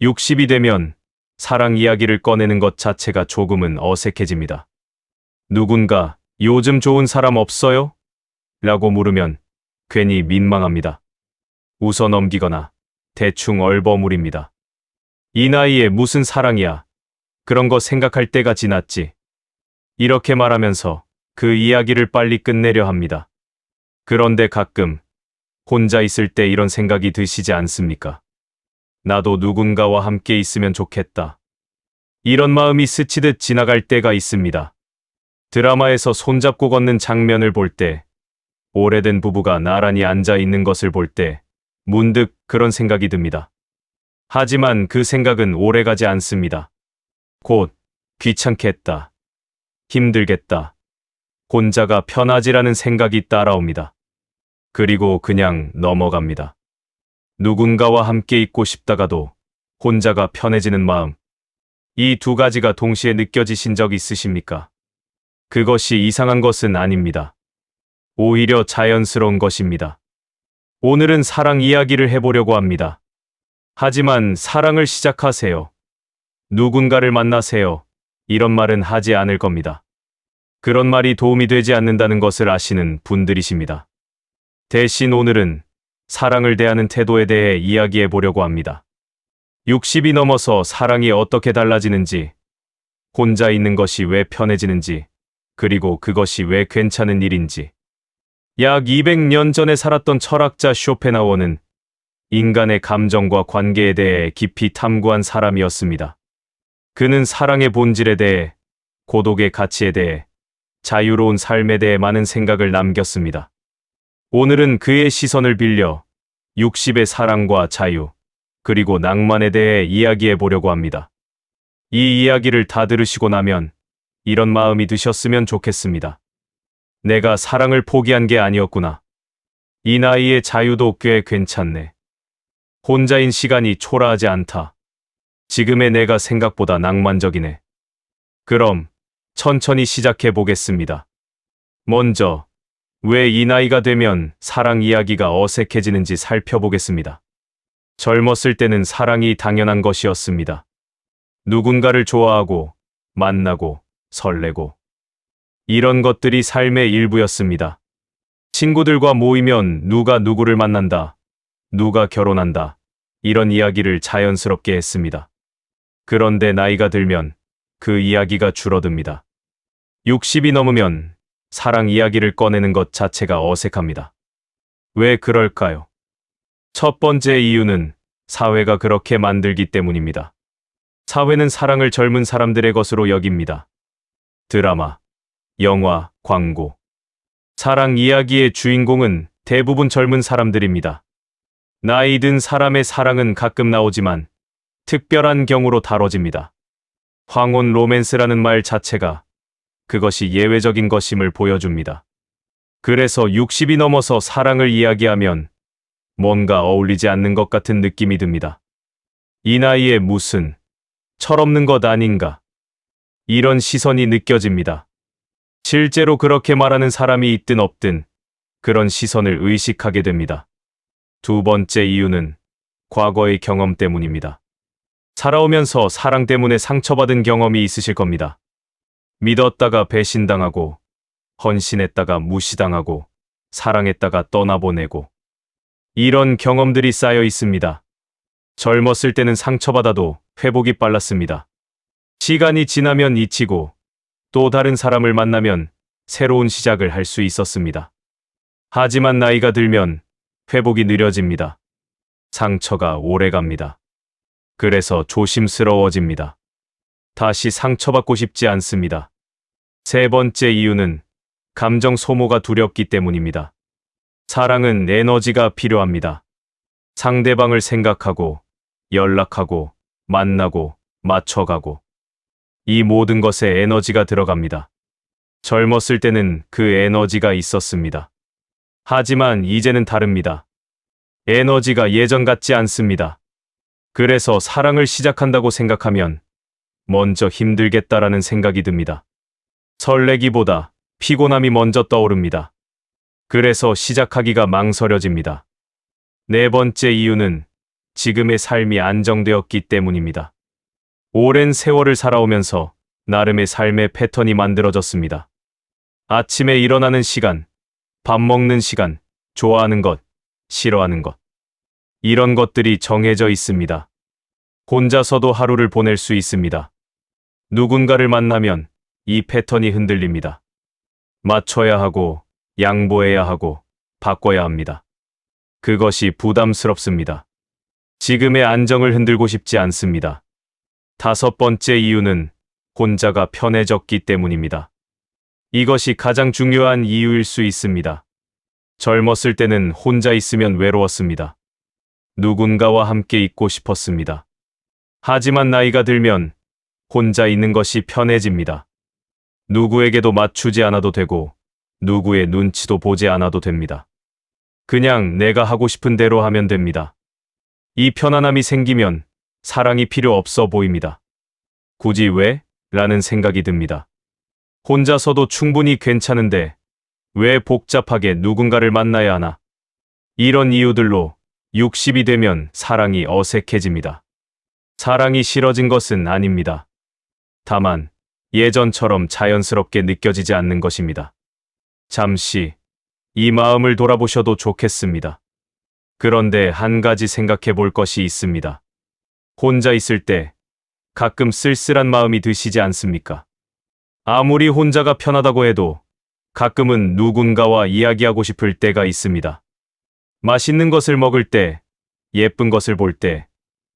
60이 되면 사랑 이야기를 꺼내는 것 자체가 조금은 어색해집니다. 누군가 요즘 좋은 사람 없어요? 라고 물으면 괜히 민망합니다. 웃어 넘기거나 대충 얼버무립니다. 이 나이에 무슨 사랑이야. 그런 거 생각할 때가 지났지. 이렇게 말하면서 그 이야기를 빨리 끝내려 합니다. 그런데 가끔 혼자 있을 때 이런 생각이 드시지 않습니까? 나도 누군가와 함께 있으면 좋겠다. 이런 마음이 스치듯 지나갈 때가 있습니다. 드라마에서 손잡고 걷는 장면을 볼 때, 오래된 부부가 나란히 앉아 있는 것을 볼 때, 문득 그런 생각이 듭니다. 하지만 그 생각은 오래가지 않습니다. 곧 귀찮겠다, 힘들겠다, 혼자가 편하지라는 생각이 따라옵니다. 그리고 그냥 넘어갑니다. 누군가와 함께 있고 싶다가도 혼자가 편해지는 마음. 이 두 가지가 동시에 느껴지신 적 있으십니까? 그것이 이상한 것은 아닙니다. 오히려 자연스러운 것입니다. 오늘은 사랑 이야기를 해보려고 합니다. 하지만 사랑을 시작하세요. 누군가를 만나세요. 이런 말은 하지 않을 겁니다. 그런 말이 도움이 되지 않는다는 것을 아시는 분들이십니다. 대신 오늘은 사랑을 대하는 태도에 대해 이야기해 보려고 합니다. 60이 넘어서 사랑이 어떻게 달라지는지, 혼자 있는 것이 왜 편해지는지, 그리고 그것이 왜 괜찮은 일인지. 약 200년 전에 살았던 철학자 쇼펜하워는 인간의 감정과 관계에 대해 깊이 탐구한 사람이었습니다. 그는 사랑의 본질에 대해, 고독의 가치에 대해, 자유로운 삶에 대해 많은 생각을 남겼습니다. 오늘은 그의 시선을 빌려 60의 사랑과 자유, 그리고 낭만에 대해 이야기해 보려고 합니다. 이 이야기를 다 들으시고 나면 이런 마음이 드셨으면 좋겠습니다. 내가 사랑을 포기한 게 아니었구나. 이 나이에 자유도 꽤 괜찮네. 혼자인 시간이 초라하지 않다. 지금의 내가 생각보다 낭만적이네. 그럼 천천히 시작해 보겠습니다. 먼저 왜 이 나이가 되면 사랑 이야기가 어색해지는지 살펴보겠습니다. 젊었을 때는 사랑이 당연한 것이었습니다. 누군가를 좋아하고, 만나고, 설레고. 이런 것들이 삶의 일부였습니다. 친구들과 모이면 누가 누구를 만난다, 누가 결혼한다, 이런 이야기를 자연스럽게 했습니다. 그런데 나이가 들면 그 이야기가 줄어듭니다. 60이 넘으면 사랑 이야기를 꺼내는 것 자체가 어색합니다. 왜 그럴까요? 첫 번째 이유는 사회가 그렇게 만들기 때문입니다. 사회는 사랑을 젊은 사람들의 것으로 여깁니다. 드라마, 영화, 광고. 사랑 이야기의 주인공은 대부분 젊은 사람들입니다. 나이 든 사람의 사랑은 가끔 나오지만 특별한 경우로 다뤄집니다. 황혼 로맨스라는 말 자체가 그것이 예외적인 것임을 보여줍니다. 그래서 60이 넘어서 사랑을 이야기하면 뭔가 어울리지 않는 것 같은 느낌이 듭니다. 이 나이에 무슨 철없는 것 아닌가? 이런 시선이 느껴집니다. 실제로 그렇게 말하는 사람이 있든 없든 그런 시선을 의식하게 됩니다. 두 번째 이유는 과거의 경험 때문입니다. 살아오면서 사랑 때문에 상처받은 경험이 있으실 겁니다. 믿었다가 배신당하고, 헌신했다가 무시당하고, 사랑했다가 떠나보내고. 이런 경험들이 쌓여 있습니다. 젊었을 때는 상처받아도 회복이 빨랐습니다. 시간이 지나면 잊히고 또 다른 사람을 만나면 새로운 시작을 할 수 있었습니다. 하지만 나이가 들면 회복이 느려집니다. 상처가 오래갑니다. 그래서 조심스러워집니다. 다시 상처받고 싶지 않습니다. 세 번째 이유는 감정 소모가 두렵기 때문입니다. 사랑은 에너지가 필요합니다. 상대방을 생각하고, 연락하고, 만나고, 맞춰가고. 이 모든 것에 에너지가 들어갑니다. 젊었을 때는 그 에너지가 있었습니다. 하지만 이제는 다릅니다. 에너지가 예전 같지 않습니다. 그래서 사랑을 시작한다고 생각하면 먼저 힘들겠다라는 생각이 듭니다. 설레기보다 피곤함이 먼저 떠오릅니다. 그래서 시작하기가 망설여집니다. 네 번째 이유는 지금의 삶이 안정되었기 때문입니다. 오랜 세월을 살아오면서 나름의 삶의 패턴이 만들어졌습니다. 아침에 일어나는 시간, 밥 먹는 시간, 좋아하는 것, 싫어하는 것. 이런 것들이 정해져 있습니다. 혼자서도 하루를 보낼 수 있습니다. 누군가를 만나면 이 패턴이 흔들립니다. 맞춰야 하고, 양보해야 하고, 바꿔야 합니다. 그것이 부담스럽습니다. 지금의 안정을 흔들고 싶지 않습니다. 다섯 번째 이유는 혼자가 편해졌기 때문입니다. 이것이 가장 중요한 이유일 수 있습니다. 젊었을 때는 혼자 있으면 외로웠습니다. 누군가와 함께 있고 싶었습니다. 하지만 나이가 들면 혼자 있는 것이 편해집니다. 누구에게도 맞추지 않아도 되고 누구의 눈치도 보지 않아도 됩니다. 그냥 내가 하고 싶은 대로 하면 됩니다. 이 편안함이 생기면 사랑이 필요 없어 보입니다. 굳이 왜? 라는 생각이 듭니다. 혼자서도 충분히 괜찮은데 왜 복잡하게 누군가를 만나야 하나? 이런 이유들로 60이 되면 사랑이 어색해집니다. 사랑이 싫어진 것은 아닙니다. 다만 예전처럼 자연스럽게 느껴지지 않는 것입니다. 잠시 이 마음을 돌아보셔도 좋겠습니다. 그런데 한 가지 생각해 볼 것이 있습니다. 혼자 있을 때 가끔 쓸쓸한 마음이 드시지 않습니까? 아무리 혼자가 편하다고 해도 가끔은 누군가와 이야기하고 싶을 때가 있습니다. 맛있는 것을 먹을 때, 예쁜 것을 볼 때,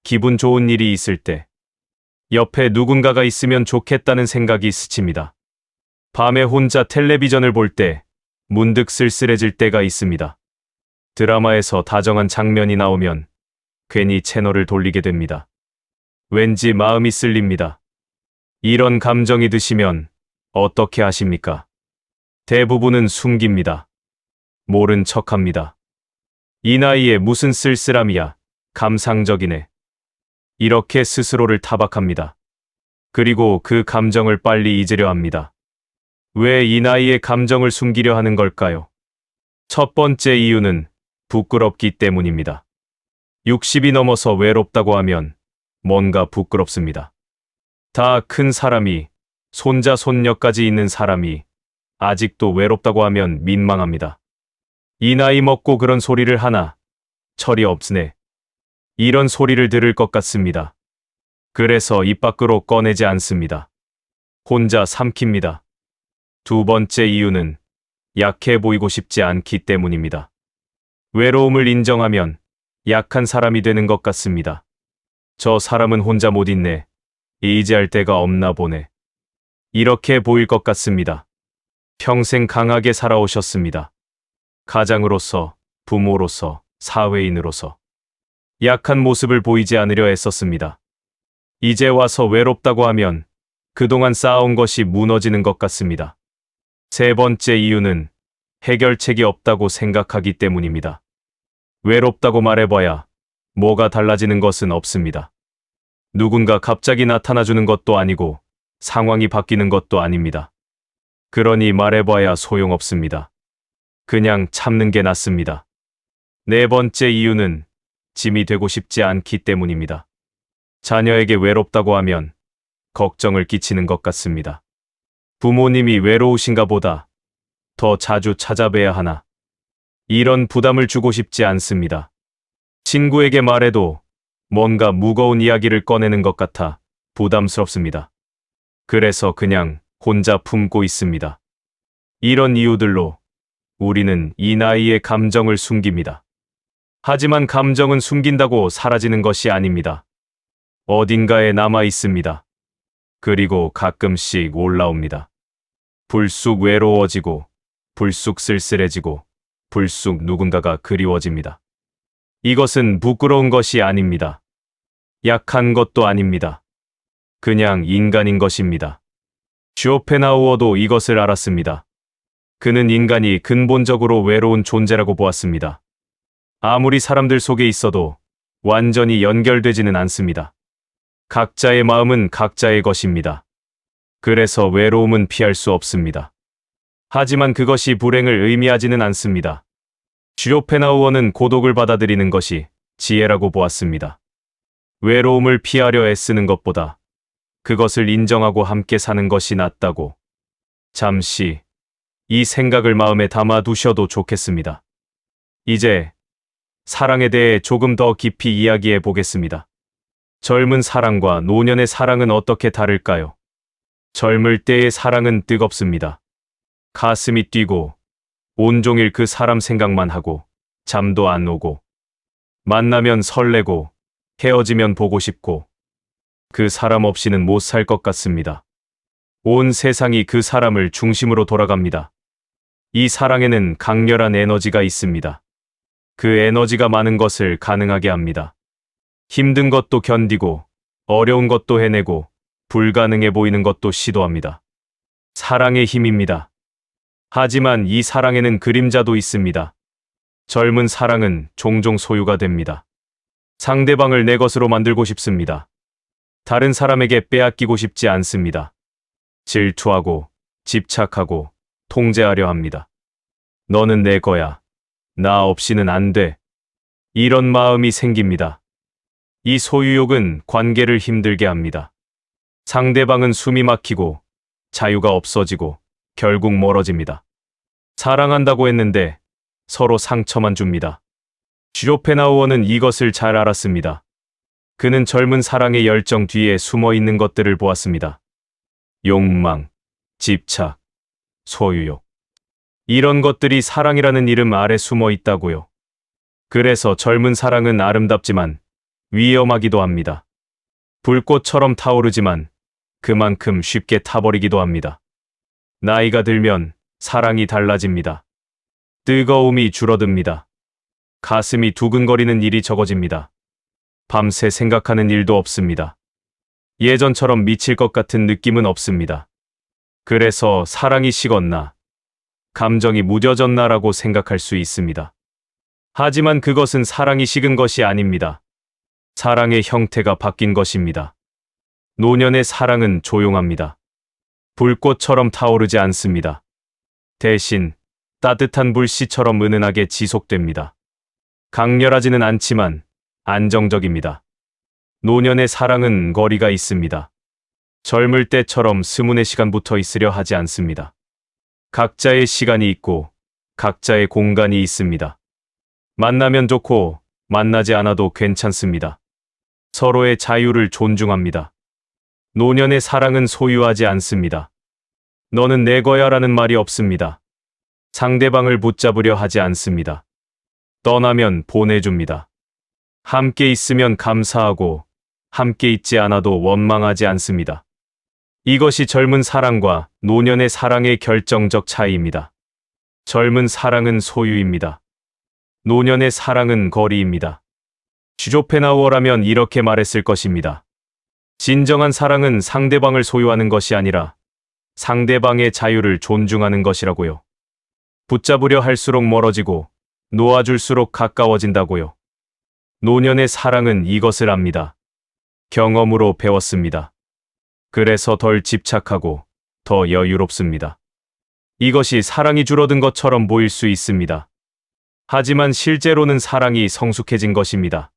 기분 좋은 일이 있을 때, 옆에 누군가가 있으면 좋겠다는 생각이 스칩니다. 밤에 혼자 텔레비전을 볼 때, 문득 쓸쓸해질 때가 있습니다. 드라마에서 다정한 장면이 나오면 괜히 채널을 돌리게 됩니다. 왠지 마음이 쓸립니다. 이런 감정이 드시면 어떻게 하십니까? 대부분은 숨깁니다. 모른 척합니다. 이 나이에 무슨 쓸쓸함이야. 감상적이네. 이렇게 스스로를 타박합니다. 그리고 그 감정을 빨리 잊으려 합니다. 왜 이 나이에 감정을 숨기려 하는 걸까요? 첫 번째 이유는 부끄럽기 때문입니다. 60이 넘어서 외롭다고 하면 뭔가 부끄럽습니다. 다 큰 사람이, 손자 손녀까지 있는 사람이 아직도 외롭다고 하면 민망합니다. 이 나이 먹고 그런 소리를 하나, 철이 없으네. 이런 소리를 들을 것 같습니다. 그래서 입 밖으로 꺼내지 않습니다. 혼자 삼킵니다. 두 번째 이유는 약해 보이고 싶지 않기 때문입니다. 외로움을 인정하면 약한 사람이 되는 것 같습니다. 저 사람은 혼자 못 있네. 의지할 데가 없나 보네. 이렇게 보일 것 같습니다. 평생 강하게 살아오셨습니다. 가장으로서, 부모로서, 사회인으로서 약한 모습을 보이지 않으려 애썼습니다. 이제 와서 외롭다고 하면 그동안 쌓아온 것이 무너지는 것 같습니다. 세 번째 이유는 해결책이 없다고 생각하기 때문입니다. 외롭다고 말해봐야 뭐가 달라지는 것은 없습니다. 누군가 갑자기 나타나주는 것도 아니고 상황이 바뀌는 것도 아닙니다. 그러니 말해봐야 소용없습니다. 그냥 참는 게 낫습니다. 네 번째 이유는 짐이 되고 싶지 않기 때문입니다. 자녀에게 외롭다고 하면 걱정을 끼치는 것 같습니다. 부모님이 외로우신가 보다 더 자주 찾아뵈야 하나. 이런 부담을 주고 싶지 않습니다. 친구에게 말해도 뭔가 무거운 이야기를 꺼내는 것 같아 부담스럽습니다. 그래서 그냥 혼자 품고 있습니다. 이런 이유들로 우리는 이 나이에 감정을 숨깁니다. 하지만 감정은 숨긴다고 사라지는 것이 아닙니다. 어딘가에 남아 있습니다. 그리고 가끔씩 올라옵니다. 불쑥 외로워지고, 불쑥 쓸쓸해지고, 불쑥 누군가가 그리워집니다. 이것은 부끄러운 것이 아닙니다. 약한 것도 아닙니다. 그냥 인간인 것입니다. 쇼펜하우어도 이것을 알았습니다. 그는 인간이 근본적으로 외로운 존재라고 보았습니다. 아무리 사람들 속에 있어도 완전히 연결되지는 않습니다. 각자의 마음은 각자의 것입니다. 그래서 외로움은 피할 수 없습니다. 하지만 그것이 불행을 의미하지는 않습니다. 쇼펜하우어는 고독을 받아들이는 것이 지혜라고 보았습니다. 외로움을 피하려 애쓰는 것보다 그것을 인정하고 함께 사는 것이 낫다고. 잠시 이 생각을 마음에 담아 두셔도 좋겠습니다. 이제 사랑에 대해 조금 더 깊이 이야기해 보겠습니다. 젊은 사랑과 노년의 사랑은 어떻게 다를까요? 젊을 때의 사랑은 뜨겁습니다. 가슴이 뛰고 온종일 그 사람 생각만 하고 잠도 안 오고 만나면 설레고 헤어지면 보고 싶고 그 사람 없이는 못 살 것 같습니다. 온 세상이 그 사람을 중심으로 돌아갑니다. 이 사랑에는 강렬한 에너지가 있습니다. 그 에너지가 많은 것을 가능하게 합니다. 힘든 것도 견디고 어려운 것도 해내고 불가능해 보이는 것도 시도합니다. 사랑의 힘입니다. 하지만 이 사랑에는 그림자도 있습니다. 젊은 사랑은 종종 소유가 됩니다. 상대방을 내 것으로 만들고 싶습니다. 다른 사람에게 빼앗기고 싶지 않습니다. 질투하고 집착하고 통제하려 합니다. 너는 내 거야. 나 없이는 안 돼. 이런 마음이 생깁니다. 이 소유욕은 관계를 힘들게 합니다. 상대방은 숨이 막히고 자유가 없어지고 결국 멀어집니다. 사랑한다고 했는데 서로 상처만 줍니다. 쇼펜하우어는 이것을 잘 알았습니다. 그는 젊은 사랑의 열정 뒤에 숨어 있는 것들을 보았습니다. 욕망, 집착, 소유욕. 이런 것들이 사랑이라는 이름 아래 숨어 있다고요. 그래서 젊은 사랑은 아름답지만 위험하기도 합니다. 불꽃처럼 타오르지만 그만큼 쉽게 타버리기도 합니다. 나이가 들면 사랑이 달라집니다. 뜨거움이 줄어듭니다. 가슴이 두근거리는 일이 적어집니다. 밤새 생각하는 일도 없습니다. 예전처럼 미칠 것 같은 느낌은 없습니다. 그래서 사랑이 식었나, 감정이 무뎌졌나라고 생각할 수 있습니다. 하지만 그것은 사랑이 식은 것이 아닙니다. 사랑의 형태가 바뀐 것입니다. 노년의 사랑은 조용합니다. 불꽃처럼 타오르지 않습니다. 대신 따뜻한 불씨처럼 은은하게 지속됩니다. 강렬하지는 않지만 안정적입니다. 노년의 사랑은 거리가 있습니다. 젊을 때처럼 스문의 시간 붙어 있으려 하지 않습니다. 각자의 시간이 있고 각자의 공간이 있습니다. 만나면 좋고 만나지 않아도 괜찮습니다. 서로의 자유를 존중합니다. 노년의 사랑은 소유하지 않습니다. 너는 내 거야라는 말이 없습니다. 상대방을 붙잡으려 하지 않습니다. 떠나면 보내줍니다. 함께 있으면 감사하고 함께 있지 않아도 원망하지 않습니다. 이것이 젊은 사랑과 노년의 사랑의 결정적 차이입니다. 젊은 사랑은 소유입니다. 노년의 사랑은 거리입니다. 쇼펜하우어라면 이렇게 말했을 것입니다. 진정한 사랑은 상대방을 소유하는 것이 아니라 상대방의 자유를 존중하는 것이라고요. 붙잡으려 할수록 멀어지고 놓아줄수록 가까워진다고요. 노년의 사랑은 이것을 압니다. 경험으로 배웠습니다. 그래서 덜 집착하고 더 여유롭습니다. 이것이 사랑이 줄어든 것처럼 보일 수 있습니다. 하지만 실제로는 사랑이 성숙해진 것입니다.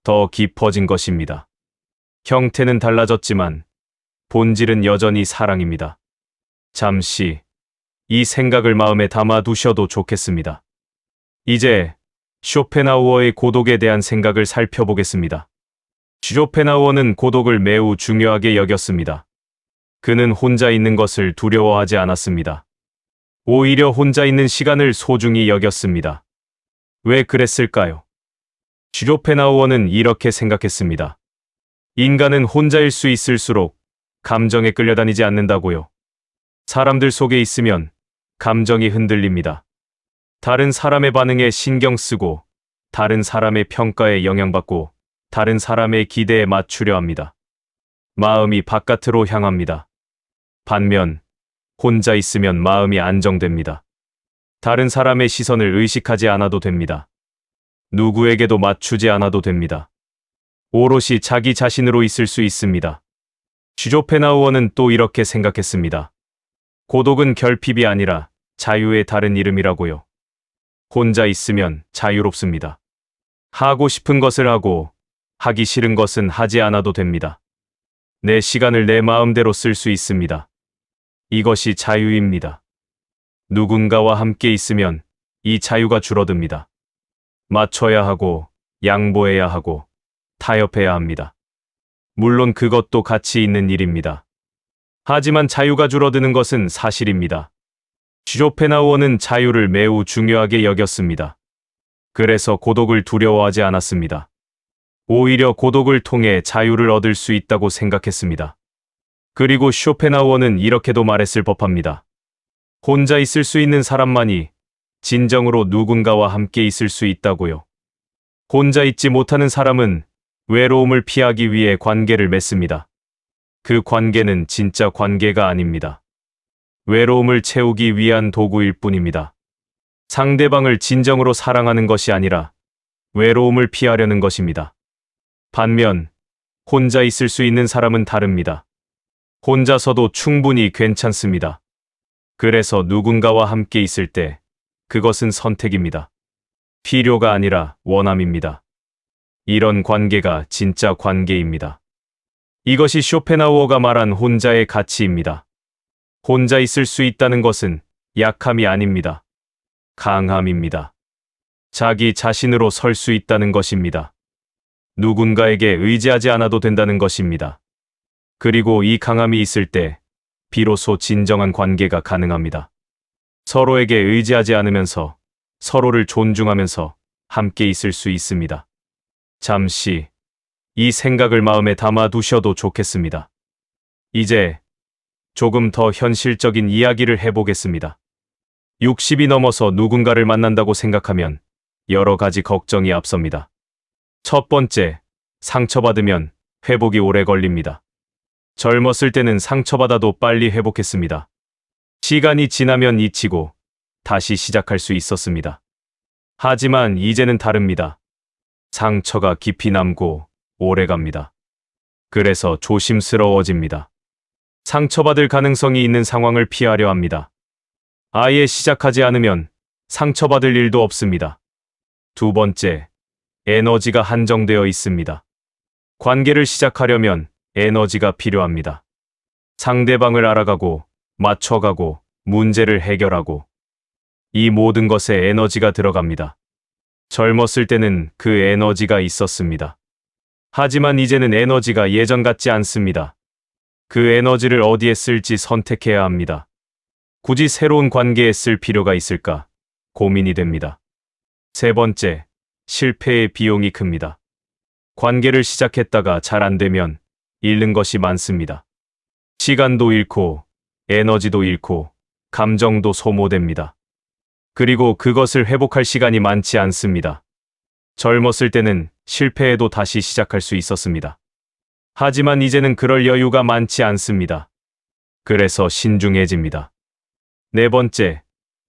더 깊어진 것입니다. 형태는 달라졌지만 본질은 여전히 사랑입니다. 잠시 이 생각을 마음에 담아 두셔도 좋겠습니다. 이제 쇼펜하우어의 고독에 대한 생각을 살펴보겠습니다. 쇼펜하우어는 고독을 매우 중요하게 여겼습니다. 그는 혼자 있는 것을 두려워하지 않았습니다. 오히려 혼자 있는 시간을 소중히 여겼습니다. 왜 그랬을까요? 쇼펜하우어는 이렇게 생각했습니다. 인간은 혼자일 수 있을수록 감정에 끌려다니지 않는다고요. 사람들 속에 있으면 감정이 흔들립니다. 다른 사람의 반응에 신경 쓰고, 다른 사람의 평가에 영향받고, 다른 사람의 기대에 맞추려 합니다. 마음이 바깥으로 향합니다. 반면, 혼자 있으면 마음이 안정됩니다. 다른 사람의 시선을 의식하지 않아도 됩니다. 누구에게도 맞추지 않아도 됩니다. 오롯이 자기 자신으로 있을 수 있습니다. 쇼펜하우어는 또 이렇게 생각했습니다. 고독은 결핍이 아니라 자유의 다른 이름이라고요. 혼자 있으면 자유롭습니다. 하고 싶은 것을 하고 하기 싫은 것은 하지 않아도 됩니다. 내 시간을 내 마음대로 쓸 수 있습니다. 이것이 자유입니다. 누군가와 함께 있으면 이 자유가 줄어듭니다. 맞춰야 하고 양보해야 하고 타협해야 합니다. 물론 그것도 가치 있는 일입니다. 하지만 자유가 줄어드는 것은 사실입니다. 쇼펜하우어는 자유를 매우 중요하게 여겼습니다. 그래서 고독을 두려워하지 않았습니다. 오히려 고독을 통해 자유를 얻을 수 있다고 생각했습니다. 그리고 쇼펜하우어는 이렇게도 말했을 법합니다. 혼자 있을 수 있는 사람만이 진정으로 누군가와 함께 있을 수 있다고요. 혼자 있지 못하는 사람은 외로움을 피하기 위해 관계를 맺습니다. 그 관계는 진짜 관계가 아닙니다. 외로움을 채우기 위한 도구일 뿐입니다. 상대방을 진정으로 사랑하는 것이 아니라 외로움을 피하려는 것입니다. 반면 혼자 있을 수 있는 사람은 다릅니다. 혼자서도 충분히 괜찮습니다. 그래서 누군가와 함께 있을 때 그것은 선택입니다. 필요가 아니라 원함입니다. 이런 관계가 진짜 관계입니다. 이것이 쇼펜하우어가 말한 혼자의 가치입니다. 혼자 있을 수 있다는 것은 약함이 아닙니다. 강함입니다. 자기 자신으로 설 수 있다는 것입니다. 누군가에게 의지하지 않아도 된다는 것입니다. 그리고 이 강함이 있을 때 비로소 진정한 관계가 가능합니다. 서로에게 의지하지 않으면서 서로를 존중하면서 함께 있을 수 있습니다. 잠시 이 생각을 마음에 담아 두셔도 좋겠습니다. 이제 조금 더 현실적인 이야기를 해보겠습니다. 60이 넘어서 누군가를 만난다고 생각하면 여러 가지 걱정이 앞섭니다. 첫 번째, 상처받으면 회복이 오래 걸립니다. 젊었을 때는 상처받아도 빨리 회복했습니다. 시간이 지나면 잊히고 다시 시작할 수 있었습니다. 하지만 이제는 다릅니다. 상처가 깊이 남고 오래 갑니다. 그래서 조심스러워집니다. 상처받을 가능성이 있는 상황을 피하려 합니다. 아예 시작하지 않으면 상처받을 일도 없습니다. 두 번째, 에너지가 한정되어 있습니다. 관계를 시작하려면 에너지가 필요합니다. 상대방을 알아가고, 맞춰가고, 문제를 해결하고, 이 모든 것에 에너지가 들어갑니다. 젊었을 때는 그 에너지가 있었습니다. 하지만 이제는 에너지가 예전 같지 않습니다. 그 에너지를 어디에 쓸지 선택해야 합니다. 굳이 새로운 관계에 쓸 필요가 있을까 고민이 됩니다. 세 번째, 실패의 비용이 큽니다. 관계를 시작했다가 잘 안 되면 잃는 것이 많습니다. 시간도 잃고, 에너지도 잃고, 감정도 소모됩니다. 그리고 그것을 회복할 시간이 많지 않습니다. 젊었을 때는 실패해도 다시 시작할 수 있었습니다. 하지만 이제는 그럴 여유가 많지 않습니다. 그래서 신중해집니다. 네 번째,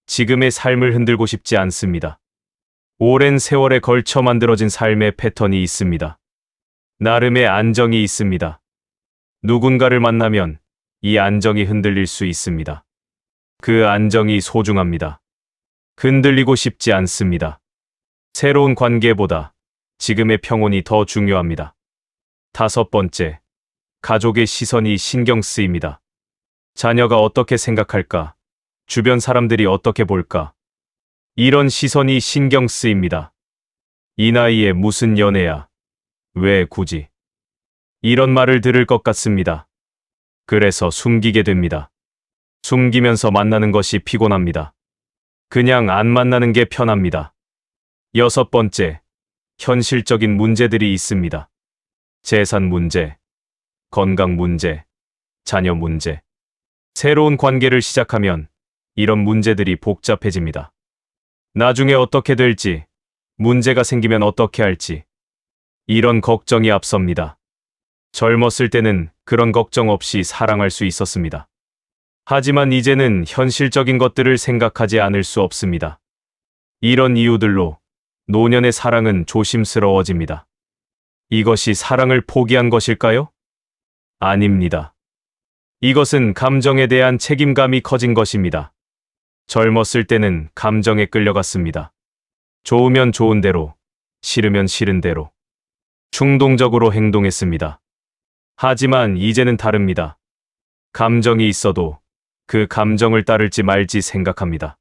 지금의 삶을 흔들고 싶지 않습니다. 오랜 세월에 걸쳐 만들어진 삶의 패턴이 있습니다. 나름의 안정이 있습니다. 누군가를 만나면 이 안정이 흔들릴 수 있습니다. 그 안정이 소중합니다. 흔들리고 싶지 않습니다. 새로운 관계보다 지금의 평온이 더 중요합니다. 다섯 번째, 가족의 시선이 신경 쓰입니다. 자녀가 어떻게 생각할까? 주변 사람들이 어떻게 볼까? 이런 시선이 신경 쓰입니다. 이 나이에 무슨 연애야? 왜 굳이? 이런 말을 들을 것 같습니다. 그래서 숨기게 됩니다. 숨기면서 만나는 것이 피곤합니다. 그냥 안 만나는 게 편합니다. 여섯 번째, 현실적인 문제들이 있습니다. 재산 문제, 건강 문제, 자녀 문제. 새로운 관계를 시작하면 이런 문제들이 복잡해집니다. 나중에 어떻게 될지, 문제가 생기면 어떻게 할지, 이런 걱정이 앞섭니다. 젊었을 때는 그런 걱정 없이 사랑할 수 있었습니다. 하지만 이제는 현실적인 것들을 생각하지 않을 수 없습니다. 이런 이유들로 노년의 사랑은 조심스러워집니다. 이것이 사랑을 포기한 것일까요? 아닙니다. 이것은 감정에 대한 책임감이 커진 것입니다. 젊었을 때는 감정에 끌려갔습니다. 좋으면 좋은 대로, 싫으면 싫은 대로 충동적으로 행동했습니다. 하지만 이제는 다릅니다. 감정이 있어도 그 감정을 따를지 말지 생각합니다.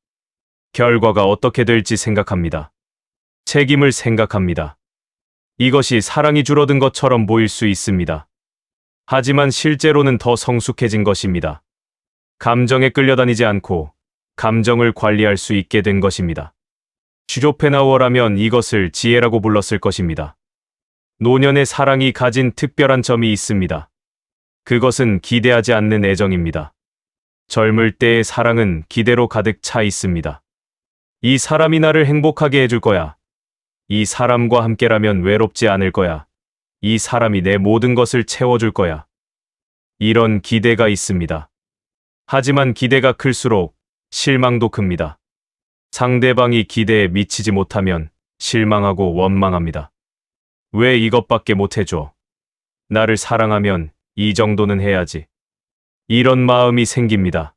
결과가 어떻게 될지 생각합니다. 책임을 생각합니다. 이것이 사랑이 줄어든 것처럼 보일 수 있습니다. 하지만 실제로는 더 성숙해진 것입니다. 감정에 끌려다니지 않고 감정을 관리할 수 있게 된 것입니다. 쇼펜하우어라면 이것을 지혜라고 불렀을 것입니다. 노년의 사랑이 가진 특별한 점이 있습니다. 그것은 기대하지 않는 애정입니다. 젊을 때의 사랑은 기대로 가득 차 있습니다. 이 사람이 나를 행복하게 해줄 거야. 이 사람과 함께라면 외롭지 않을 거야. 이 사람이 내 모든 것을 채워줄 거야. 이런 기대가 있습니다. 하지만 기대가 클수록 실망도 큽니다. 상대방이 기대에 미치지 못하면 실망하고 원망합니다. 왜 이것밖에 못해줘? 나를 사랑하면 이 정도는 해야지. 이런 마음이 생깁니다.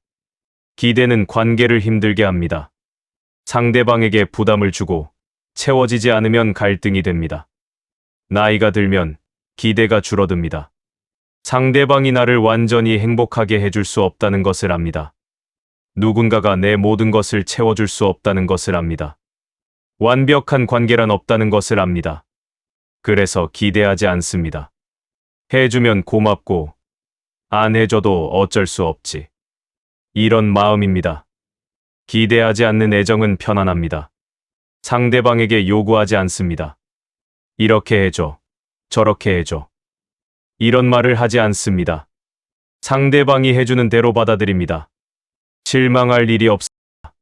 기대는 관계를 힘들게 합니다. 상대방에게 부담을 주고 채워지지 않으면 갈등이 됩니다. 나이가 들면 기대가 줄어듭니다. 상대방이 나를 완전히 행복하게 해줄 수 없다는 것을 압니다. 누군가가 내 모든 것을 채워줄 수 없다는 것을 압니다. 완벽한 관계란 없다는 것을 압니다. 그래서 기대하지 않습니다. 해주면 고맙고 안 해줘도 어쩔 수 없지. 이런 마음입니다. 기대하지 않는 애정은 편안합니다. 상대방에게 요구하지 않습니다. 이렇게 해줘. 저렇게 해줘. 이런 말을 하지 않습니다. 상대방이 해주는 대로 받아들입니다. 실망할 일이 없습니다.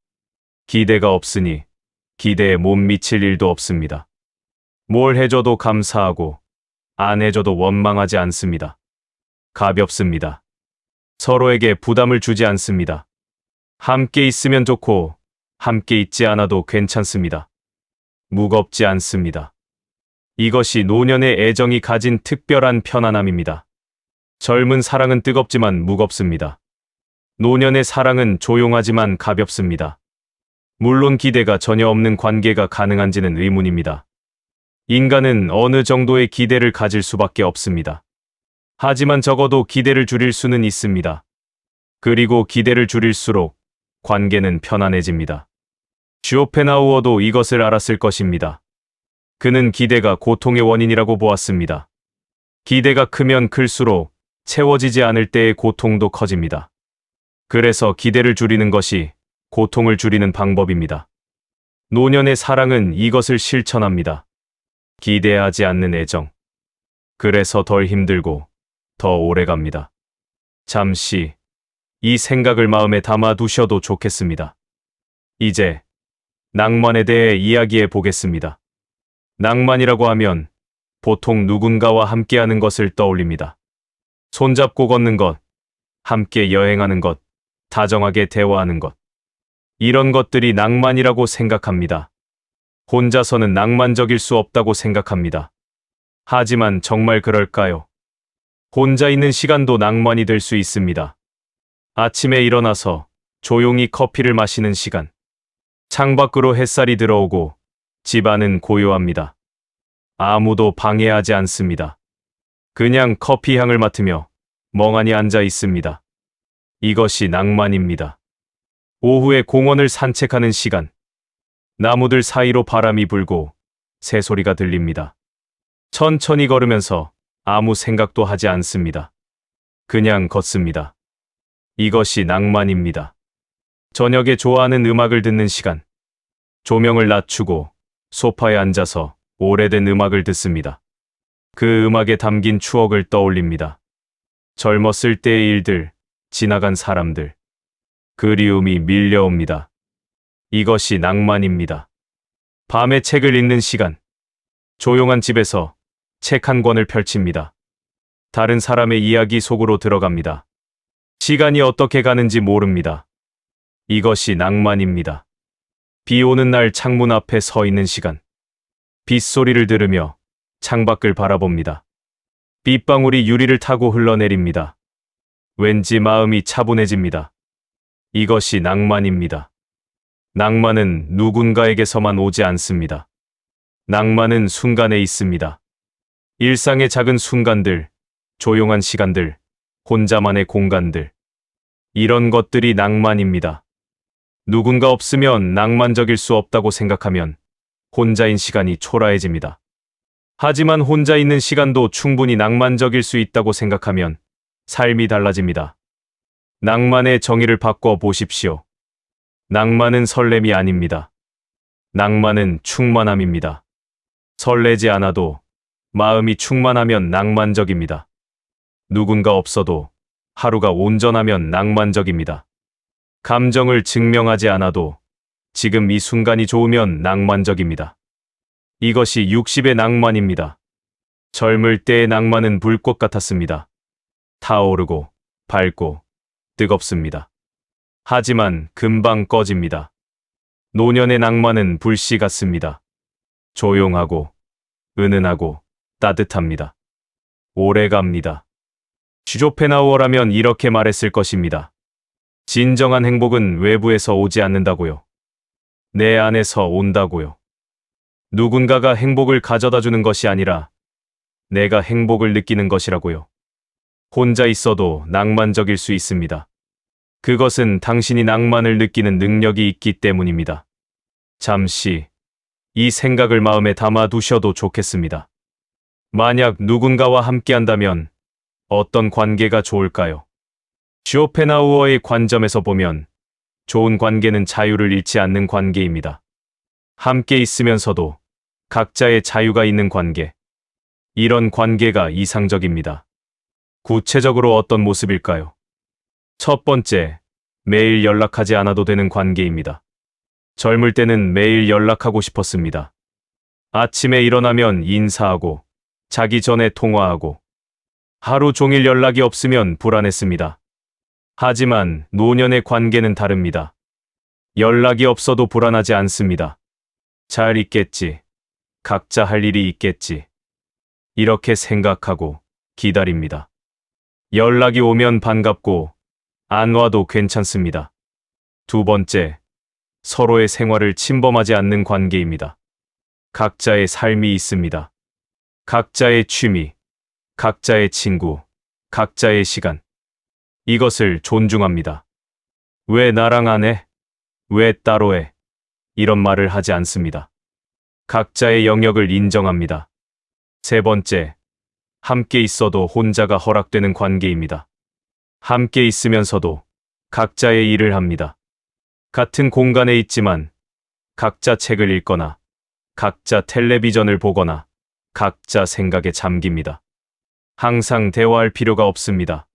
기대가 없으니 기대에 못 미칠 일도 없습니다. 뭘 해줘도 감사하고 안 해줘도 원망하지 않습니다. 가볍습니다. 서로에게 부담을 주지 않습니다. 함께 있으면 좋고 함께 있지 않아도 괜찮습니다. 무겁지 않습니다. 이것이 노년의 애정이 가진 특별한 편안함입니다. 젊은 사랑은 뜨겁지만 무겁습니다. 노년의 사랑은 조용하지만 가볍습니다. 물론 기대가 전혀 없는 관계가 가능한지는 의문입니다. 인간은 어느 정도의 기대를 가질 수밖에 없습니다. 하지만 적어도 기대를 줄일 수는 있습니다. 그리고 기대를 줄일수록 관계는 편안해집니다. 쇼펜하우어도 이것을 알았을 것입니다. 그는 기대가 고통의 원인이라고 보았습니다. 기대가 크면 클수록 채워지지 않을 때의 고통도 커집니다. 그래서 기대를 줄이는 것이 고통을 줄이는 방법입니다. 노년의 사랑은 이것을 실천합니다. 기대하지 않는 애정. 그래서 덜 힘들고 더 오래갑니다. 잠시 이 생각을 마음에 담아 두셔도 좋겠습니다. 이제 낭만에 대해 이야기해 보겠습니다. 낭만이라고 하면 보통 누군가와 함께하는 것을 떠올립니다. 손잡고 걷는 것, 함께 여행하는 것, 다정하게 대화하는 것. 이런 것들이 낭만이라고 생각합니다. 혼자서는 낭만적일 수 없다고 생각합니다. 하지만 정말 그럴까요? 혼자 있는 시간도 낭만이 될 수 있습니다. 아침에 일어나서 조용히 커피를 마시는 시간. 창밖으로 햇살이 들어오고 집안은 고요합니다. 아무도 방해하지 않습니다. 그냥 커피 향을 맡으며 멍하니 앉아 있습니다. 이것이 낭만입니다. 오후에 공원을 산책하는 시간. 나무들 사이로 바람이 불고 새소리가 들립니다. 천천히 걸으면서 아무 생각도 하지 않습니다. 그냥 걷습니다. 이것이 낭만입니다. 저녁에 좋아하는 음악을 듣는 시간. 조명을 낮추고 소파에 앉아서 오래된 음악을 듣습니다. 그 음악에 담긴 추억을 떠올립니다. 젊었을 때의 일들, 지나간 사람들. 그리움이 밀려옵니다. 이것이 낭만입니다. 밤에 책을 읽는 시간. 조용한 집에서 책 한 권을 펼칩니다. 다른 사람의 이야기 속으로 들어갑니다. 시간이 어떻게 가는지 모릅니다. 이것이 낭만입니다. 비 오는 날 창문 앞에 서 있는 시간. 빗소리를 들으며 창밖을 바라봅니다. 빗방울이 유리를 타고 흘러내립니다. 왠지 마음이 차분해집니다. 이것이 낭만입니다. 낭만은 누군가에게서만 오지 않습니다. 낭만은 순간에 있습니다. 일상의 작은 순간들, 조용한 시간들, 혼자만의 공간들. 이런 것들이 낭만입니다. 누군가 없으면 낭만적일 수 없다고 생각하면 혼자인 시간이 초라해집니다. 하지만 혼자 있는 시간도 충분히 낭만적일 수 있다고 생각하면 삶이 달라집니다. 낭만의 정의를 바꿔 보십시오. 낭만은 설렘이 아닙니다. 낭만은 충만함입니다. 설레지 않아도 마음이 충만하면 낭만적입니다. 누군가 없어도 하루가 온전하면 낭만적입니다. 감정을 증명하지 않아도 지금 이 순간이 좋으면 낭만적입니다. 이것이 60의 낭만입니다. 젊을 때의 낭만은 불꽃 같았습니다. 타오르고 밝고 뜨겁습니다. 하지만 금방 꺼집니다. 노년의 낭만은 불씨 같습니다. 조용하고 은은하고 따뜻합니다. 오래갑니다. 쇼펜하우어라면 이렇게 말했을 것입니다. 진정한 행복은 외부에서 오지 않는다고요. 내 안에서 온다고요. 누군가가 행복을 가져다 주는 것이 아니라 내가 행복을 느끼는 것이라고요. 혼자 있어도 낭만적일 수 있습니다. 그것은 당신이 낭만을 느끼는 능력이 있기 때문입니다. 잠시 이 생각을 마음에 담아 두셔도 좋겠습니다. 만약 누군가와 함께한다면 어떤 관계가 좋을까요? 쇼펜하우어의 관점에서 보면 좋은 관계는 자유를 잃지 않는 관계입니다. 함께 있으면서도 각자의 자유가 있는 관계. 이런 관계가 이상적입니다. 구체적으로 어떤 모습일까요? 첫 번째, 매일 연락하지 않아도 되는 관계입니다. 젊을 때는 매일 연락하고 싶었습니다. 아침에 일어나면 인사하고, 자기 전에 통화하고, 하루 종일 연락이 없으면 불안했습니다. 하지만 노년의 관계는 다릅니다. 연락이 없어도 불안하지 않습니다. 잘 있겠지. 각자 할 일이 있겠지. 이렇게 생각하고 기다립니다. 연락이 오면 반갑고 안 와도 괜찮습니다. 두 번째, 서로의 생활을 침범하지 않는 관계입니다. 각자의 삶이 있습니다. 각자의 취미, 각자의 친구, 각자의 시간. 이것을 존중합니다. 왜 나랑 안 해? 왜 따로 해? 이런 말을 하지 않습니다. 각자의 영역을 인정합니다. 세 번째, 함께 있어도 혼자가 허락되는 관계입니다. 함께 있으면서도 각자의 일을 합니다. 같은 공간에 있지만 각자 책을 읽거나 각자 텔레비전을 보거나 각자 생각에 잠깁니다. 항상 대화할 필요가 없습니다.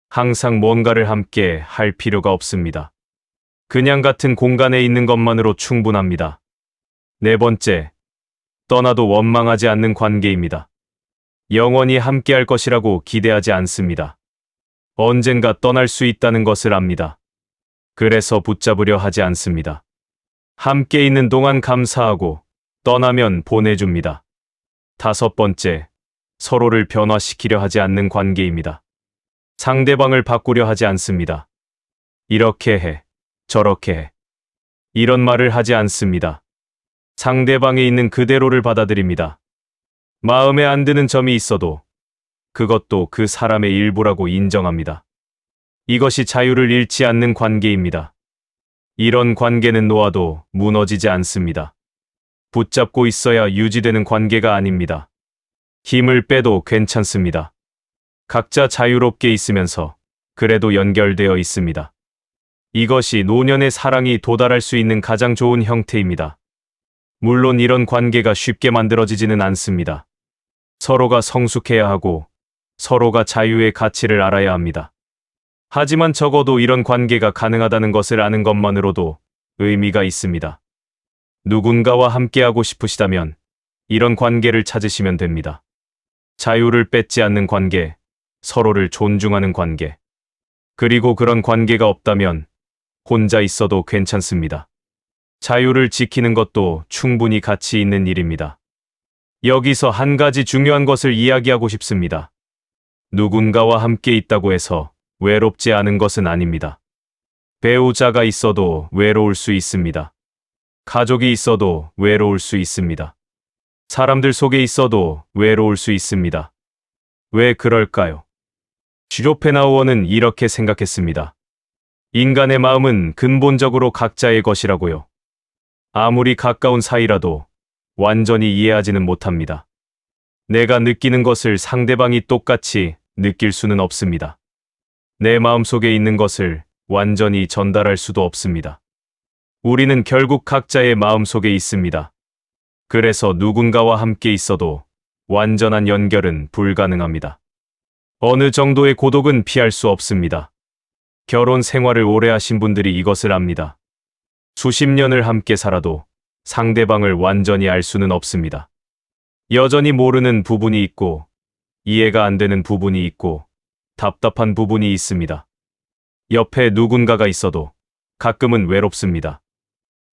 항상 뭔가를 함께 할 필요가 없습니다. 그냥 같은 공간에 있는 것만으로 충분합니다. 네 번째, 떠나도 원망하지 않는 관계입니다. 영원히 함께할 것이라고 기대하지 않습니다. 언젠가 떠날 수 있다는 것을 압니다. 그래서 붙잡으려 하지 않습니다. 함께 있는 동안 감사하고 떠나면 보내줍니다. 다섯 번째, 서로를 변화시키려 하지 않는 관계입니다. 상대방을 바꾸려 하지 않습니다. 이렇게 해, 저렇게 해. 이런 말을 하지 않습니다. 상대방에 있는 그대로를 받아들입니다. 마음에 안 드는 점이 있어도 그것도 그 사람의 일부라고 인정합니다. 이것이 자유를 잃지 않는 관계입니다. 이런 관계는 놓아도 무너지지 않습니다. 붙잡고 있어야 유지되는 관계가 아닙니다. 힘을 빼도 괜찮습니다. 각자 자유롭게 있으면서 그래도 연결되어 있습니다. 이것이 노년의 사랑이 도달할 수 있는 가장 좋은 형태입니다. 물론 이런 관계가 쉽게 만들어지지는 않습니다. 서로가 성숙해야 하고 서로가 자유의 가치를 알아야 합니다. 하지만 적어도 이런 관계가 가능하다는 것을 아는 것만으로도 의미가 있습니다. 누군가와 함께하고 싶으시다면 이런 관계를 찾으시면 됩니다. 자유를 뺏지 않는 관계, 서로를 존중하는 관계. 그리고 그런 관계가 없다면 혼자 있어도 괜찮습니다. 자유를 지키는 것도 충분히 가치 있는 일입니다. 여기서 한 가지 중요한 것을 이야기하고 싶습니다. 누군가와 함께 있다고 해서 외롭지 않은 것은 아닙니다. 배우자가 있어도 외로울 수 있습니다. 가족이 있어도 외로울 수 있습니다. 사람들 속에 있어도 외로울 수 있습니다. 왜 그럴까요? 쇼펜하우어는 이렇게 생각했습니다. 인간의 마음은 근본적으로 각자의 것이라고요. 아무리 가까운 사이라도 완전히 이해하지는 못합니다. 내가 느끼는 것을 상대방이 똑같이 느낄 수는 없습니다. 내 마음속에 있는 것을 완전히 전달할 수도 없습니다. 우리는 결국 각자의 마음속에 있습니다. 그래서 누군가와 함께 있어도 완전한 연결은 불가능합니다. 어느 정도의 고독은 피할 수 없습니다. 결혼 생활을 오래 하신 분들이 이것을 압니다. 수십 년을 함께 살아도 상대방을 완전히 알 수는 없습니다. 여전히 모르는 부분이 있고, 이해가 안 되는 부분이 있고, 답답한 부분이 있습니다. 옆에 누군가가 있어도 가끔은 외롭습니다.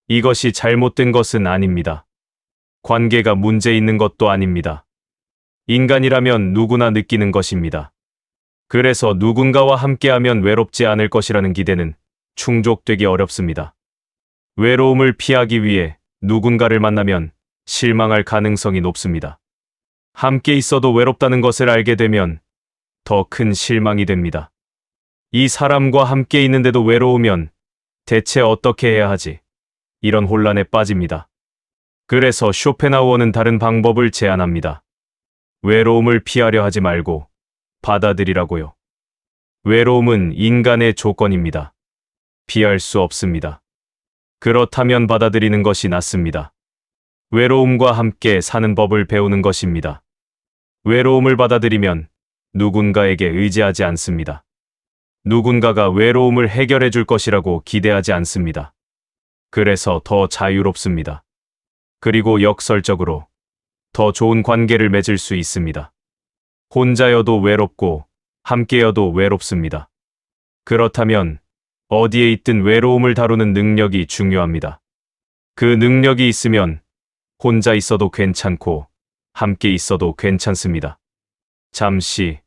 이것이 잘못된 것은 아닙니다. 관계가 문제 있는 것도 아닙니다. 인간이라면 누구나 느끼는 것입니다. 그래서 누군가와 함께하면 외롭지 않을 것이라는 기대는 충족되기 어렵습니다. 외로움을 피하기 위해 누군가를 만나면 실망할 가능성이 높습니다. 함께 있어도 외롭다는 것을 알게 되면 더 큰 실망이 됩니다. 이 사람과 함께 있는데도 외로우면 대체 어떻게 해야 하지? 이런 혼란에 빠집니다. 그래서 쇼펜하우어는 다른 방법을 제안합니다. 외로움을 피하려 하지 말고 받아들이라고요. 외로움은 인간의 조건입니다. 피할 수 없습니다. 그렇다면 받아들이는 것이 낫습니다. 외로움과 함께 사는 법을 배우는 것입니다. 외로움을 받아들이면 누군가에게 의지하지 않습니다. 누군가가 외로움을 해결해 줄 것이라고 기대하지 않습니다. 그래서 더 자유롭습니다. 그리고 역설적으로 더 좋은 관계를 맺을 수 있습니다. 혼자여도 외롭고 함께여도 외롭습니다. 그렇다면 어디에 있든 외로움을 다루는 능력이 중요합니다. 그 능력이 있으면 혼자 있어도 괜찮고 함께 있어도 괜찮습니다. 잠시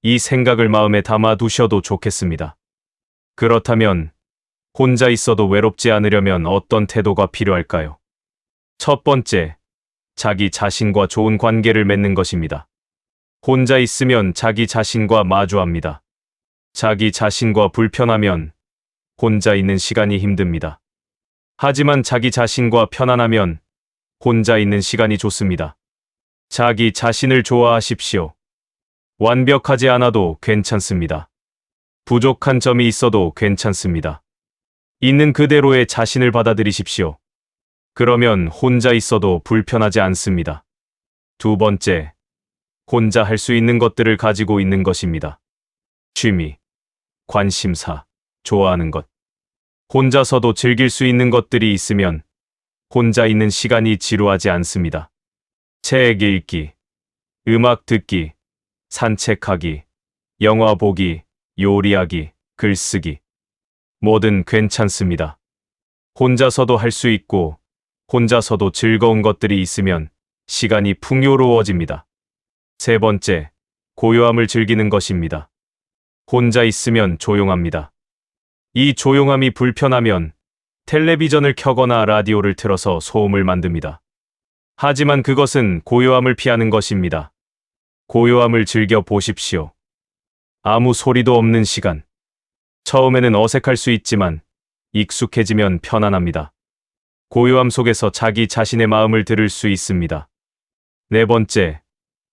이 생각을 마음에 담아 두셔도 좋겠습니다. 그렇다면 혼자 있어도 외롭지 않으려면 어떤 태도가 필요할까요? 첫 번째, 자기 자신과 좋은 관계를 맺는 것입니다. 혼자 있으면 자기 자신과 마주합니다. 자기 자신과 불편하면 혼자 있는 시간이 힘듭니다. 하지만 자기 자신과 편안하면 혼자 있는 시간이 좋습니다. 자기 자신을 좋아하십시오. 완벽하지 않아도 괜찮습니다. 부족한 점이 있어도 괜찮습니다. 있는 그대로의 자신을 받아들이십시오. 그러면 혼자 있어도 불편하지 않습니다. 두 번째, 혼자 할 수 있는 것들을 가지고 있는 것입니다. 취미, 관심사, 좋아하는 것. 혼자서도 즐길 수 있는 것들이 있으면 혼자 있는 시간이 지루하지 않습니다. 책 읽기, 음악 듣기, 산책하기, 영화 보기, 요리하기, 글쓰기. 뭐든 괜찮습니다. 혼자서도 할 수 있고 혼자서도 즐거운 것들이 있으면 시간이 풍요로워집니다. 세 번째, 고요함을 즐기는 것입니다. 혼자 있으면 조용합니다. 이 조용함이 불편하면 텔레비전을 켜거나 라디오를 틀어서 소음을 만듭니다. 하지만 그것은 고요함을 피하는 것입니다. 고요함을 즐겨 보십시오. 아무 소리도 없는 시간. 처음에는 어색할 수 있지만 익숙해지면 편안합니다. 고요함 속에서 자기 자신의 마음을 들을 수 있습니다. 네 번째,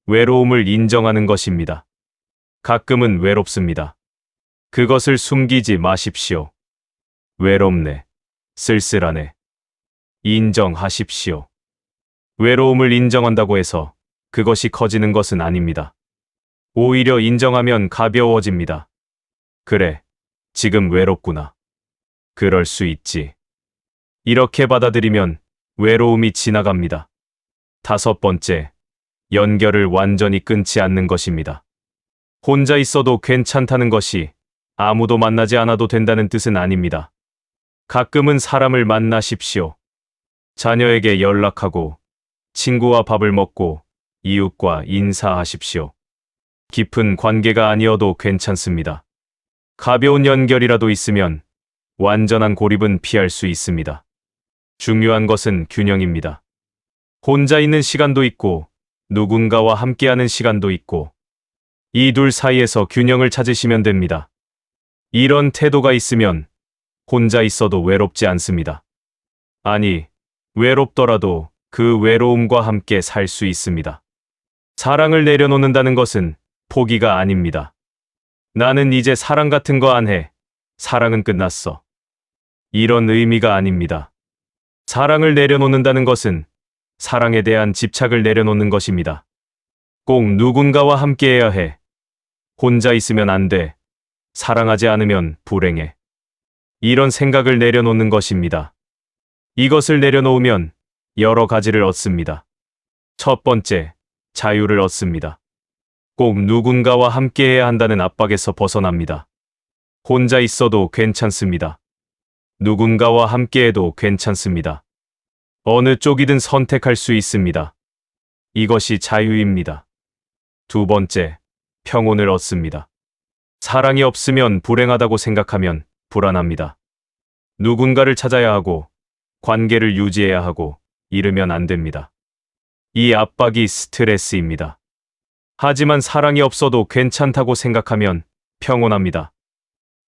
외로움을 인정하는 것입니다. 가끔은 외롭습니다. 그것을 숨기지 마십시오. 외롭네, 쓸쓸하네. 인정하십시오. 외로움을 인정한다고 해서 그것이 커지는 것은 아닙니다. 오히려 인정하면 가벼워집니다. 그래, 지금 외롭구나. 그럴 수 있지. 이렇게 받아들이면 외로움이 지나갑니다. 다섯 번째, 연결을 완전히 끊지 않는 것입니다. 혼자 있어도 괜찮다는 것이 아무도 만나지 않아도 된다는 뜻은 아닙니다. 가끔은 사람을 만나십시오. 자녀에게 연락하고, 친구와 밥을 먹고, 이웃과 인사하십시오. 깊은 관계가 아니어도 괜찮습니다. 가벼운 연결이라도 있으면 완전한 고립은 피할 수 있습니다. 중요한 것은 균형입니다. 혼자 있는 시간도 있고, 누군가와 함께하는 시간도 있고, 이 둘 사이에서 균형을 찾으시면 됩니다. 이런 태도가 있으면 혼자 있어도 외롭지 않습니다. 아니, 외롭더라도 그 외로움과 함께 살 수 있습니다. 사랑을 내려놓는다는 것은 포기가 아닙니다. 나는 이제 사랑 같은 거 안 해. 사랑은 끝났어. 이런 의미가 아닙니다. 사랑을 내려놓는다는 것은 사랑에 대한 집착을 내려놓는 것입니다. 꼭 누군가와 함께해야 해. 혼자 있으면 안 돼. 사랑하지 않으면 불행해. 이런 생각을 내려놓는 것입니다. 이것을 내려놓으면 여러 가지를 얻습니다. 첫 번째, 자유를 얻습니다. 꼭 누군가와 함께해야 한다는 압박에서 벗어납니다. 혼자 있어도 괜찮습니다. 누군가와 함께해도 괜찮습니다. 어느 쪽이든 선택할 수 있습니다. 이것이 자유입니다. 두 번째, 평온을 얻습니다. 사랑이 없으면 불행하다고 생각하면 불안합니다. 누군가를 찾아야 하고, 관계를 유지해야 하고, 이르면 안 됩니다. 이 압박이 스트레스입니다. 하지만 사랑이 없어도 괜찮다고 생각하면 평온합니다.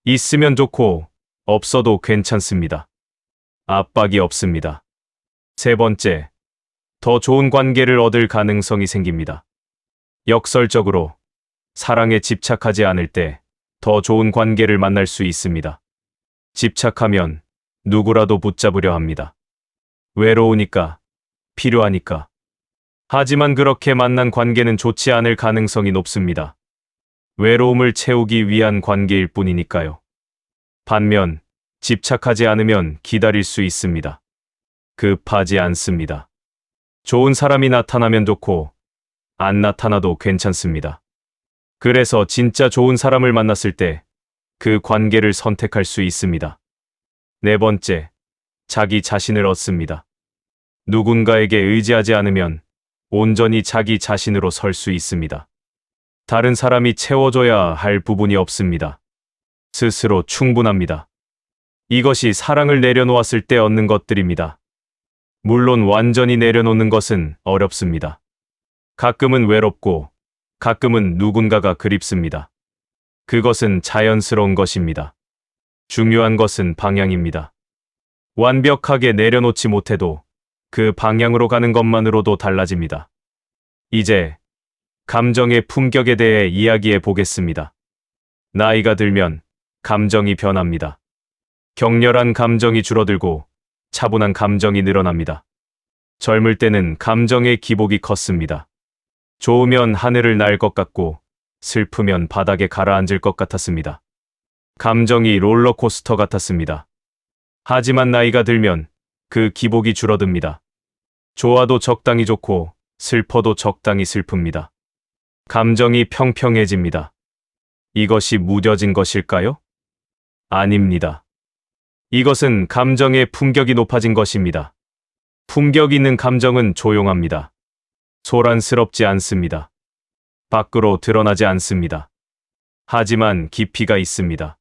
있으면 좋고, 없어도 괜찮습니다. 압박이 없습니다. 세 번째, 더 좋은 관계를 얻을 가능성이 생깁니다. 역설적으로, 사랑에 집착하지 않을 때 더 좋은 관계를 만날 수 있습니다. 집착하면 누구라도 붙잡으려 합니다. 외로우니까, 필요하니까. 하지만 그렇게 만난 관계는 좋지 않을 가능성이 높습니다. 외로움을 채우기 위한 관계일 뿐이니까요. 반면, 집착하지 않으면 기다릴 수 있습니다. 급하지 않습니다. 좋은 사람이 나타나면 좋고, 안 나타나도 괜찮습니다. 그래서 진짜 좋은 사람을 만났을 때 그 관계를 선택할 수 있습니다. 네 번째, 자기 자신을 얻습니다. 누군가에게 의지하지 않으면 온전히 자기 자신으로 설 수 있습니다. 다른 사람이 채워줘야 할 부분이 없습니다. 스스로 충분합니다. 이것이 사랑을 내려놓았을 때 얻는 것들입니다. 물론 완전히 내려놓는 것은 어렵습니다. 가끔은 외롭고, 가끔은 누군가가 그립습니다. 그것은 자연스러운 것입니다. 중요한 것은 방향입니다. 완벽하게 내려놓지 못해도 그 방향으로 가는 것만으로도 달라집니다. 이제 감정의 품격에 대해 이야기해 보겠습니다. 나이가 들면 감정이 변합니다. 격렬한 감정이 줄어들고 차분한 감정이 늘어납니다. 젊을 때는 감정의 기복이 컸습니다. 좋으면 하늘을 날 것 같고 슬프면 바닥에 가라앉을 것 같았습니다. 감정이 롤러코스터 같았습니다. 하지만 나이가 들면 그 기복이 줄어듭니다. 좋아도 적당히 좋고 슬퍼도 적당히 슬픕니다. 감정이 평평해집니다. 이것이 무뎌진 것일까요? 아닙니다. 이것은 감정의 품격이 높아진 것입니다. 품격 있는 감정은 조용합니다. 소란스럽지 않습니다. 밖으로 드러나지 않습니다. 하지만 깊이가 있습니다.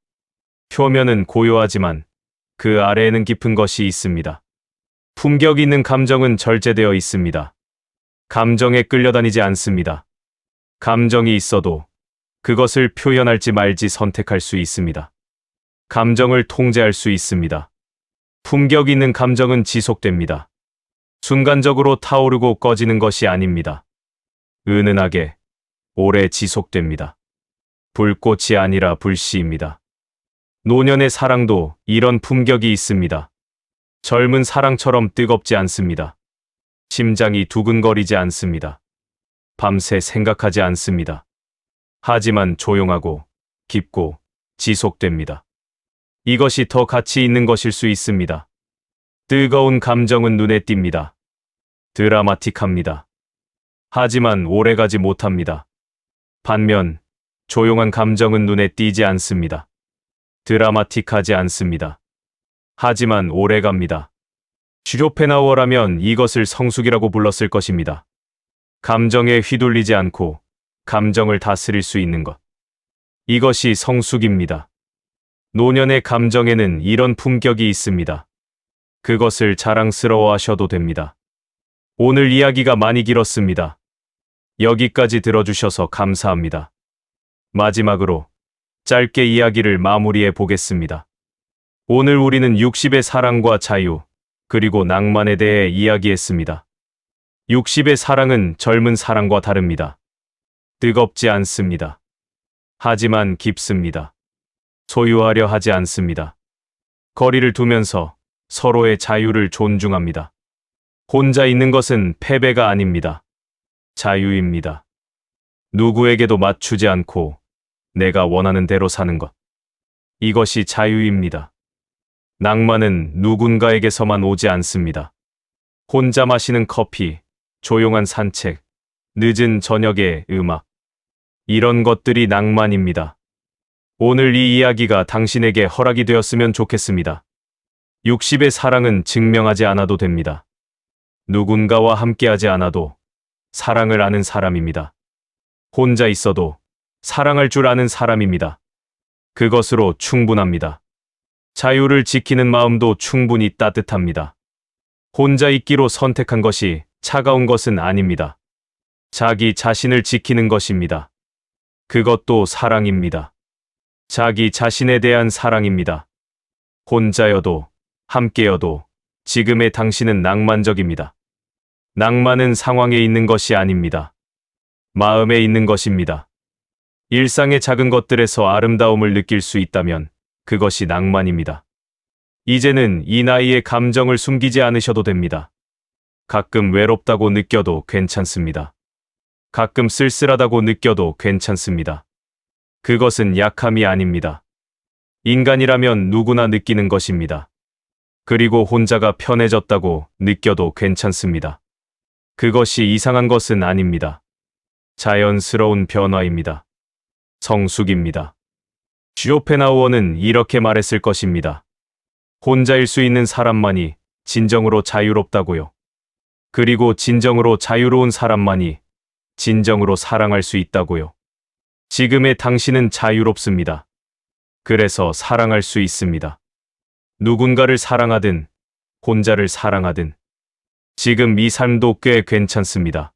표면은 고요하지만 그 아래에는 깊은 것이 있습니다. 품격 있는 감정은 절제되어 있습니다. 감정에 끌려다니지 않습니다. 감정이 있어도 그것을 표현할지 말지 선택할 수 있습니다. 감정을 통제할 수 있습니다. 품격 있는 감정은 지속됩니다. 순간적으로 타오르고 꺼지는 것이 아닙니다. 은은하게, 오래 지속됩니다. 불꽃이 아니라 불씨입니다. 노년의 사랑도 이런 품격이 있습니다. 젊은 사랑처럼 뜨겁지 않습니다. 심장이 두근거리지 않습니다. 밤새 생각하지 않습니다. 하지만 조용하고 깊고 지속됩니다. 이것이 더 가치 있는 것일 수 있습니다. 뜨거운 감정은 눈에 띕니다. 드라마틱합니다. 하지만 오래가지 못합니다. 반면 조용한 감정은 눈에 띄지 않습니다. 드라마틱하지 않습니다. 하지만 오래갑니다. 슈로펜하우어라면 이것을 성숙이라고 불렀을 것입니다. 감정에 휘둘리지 않고 감정을 다스릴 수 있는 것. 이것이 성숙입니다. 노년의 감정에는 이런 품격이 있습니다. 그것을 자랑스러워하셔도 됩니다. 오늘 이야기가 많이 길었습니다. 여기까지 들어주셔서 감사합니다. 마지막으로 짧게 이야기를 마무리해 보겠습니다. 오늘 우리는 60의 사랑과 자유, 그리고 낭만에 대해 이야기했습니다. 60의 사랑은 젊은 사랑과 다릅니다. 뜨겁지 않습니다. 하지만 깊습니다. 소유하려 하지 않습니다. 거리를 두면서 서로의 자유를 존중합니다. 혼자 있는 것은 패배가 아닙니다. 자유입니다. 누구에게도 맞추지 않고 내가 원하는 대로 사는 것. 이것이 자유입니다. 낭만은 누군가에게서만 오지 않습니다. 혼자 마시는 커피, 조용한 산책, 늦은 저녁의 음악. 이런 것들이 낭만입니다. 오늘 이 이야기가 당신에게 허락이 되었으면 좋겠습니다. 60의 사랑은 증명하지 않아도 됩니다. 누군가와 함께하지 않아도 사랑을 아는 사람입니다. 혼자 있어도 사랑할 줄 아는 사람입니다. 그것으로 충분합니다. 자유를 지키는 마음도 충분히 따뜻합니다. 혼자 있기로 선택한 것이 차가운 것은 아닙니다. 자기 자신을 지키는 것입니다. 그것도 사랑입니다. 자기 자신에 대한 사랑입니다. 혼자여도 함께여도 지금의 당신은 낭만적입니다. 낭만은 상황에 있는 것이 아닙니다. 마음에 있는 것입니다. 일상의 작은 것들에서 아름다움을 느낄 수 있다면 그것이 낭만입니다. 이제는 이 나이에 감정을 숨기지 않으셔도 됩니다. 가끔 외롭다고 느껴도 괜찮습니다. 가끔 쓸쓸하다고 느껴도 괜찮습니다. 그것은 약함이 아닙니다. 인간이라면 누구나 느끼는 것입니다. 그리고 혼자가 편해졌다고 느껴도 괜찮습니다. 그것이 이상한 것은 아닙니다. 자연스러운 변화입니다. 성숙입니다. 쇼펜하우어는 이렇게 말했을 것입니다. 혼자일 수 있는 사람만이 진정으로 자유롭다고요. 그리고 진정으로 자유로운 사람만이 진정으로 사랑할 수 있다고요. 지금의 당신은 자유롭습니다. 그래서 사랑할 수 있습니다. 누군가를 사랑하든 혼자를 사랑하든 지금 이 삶도 꽤 괜찮습니다.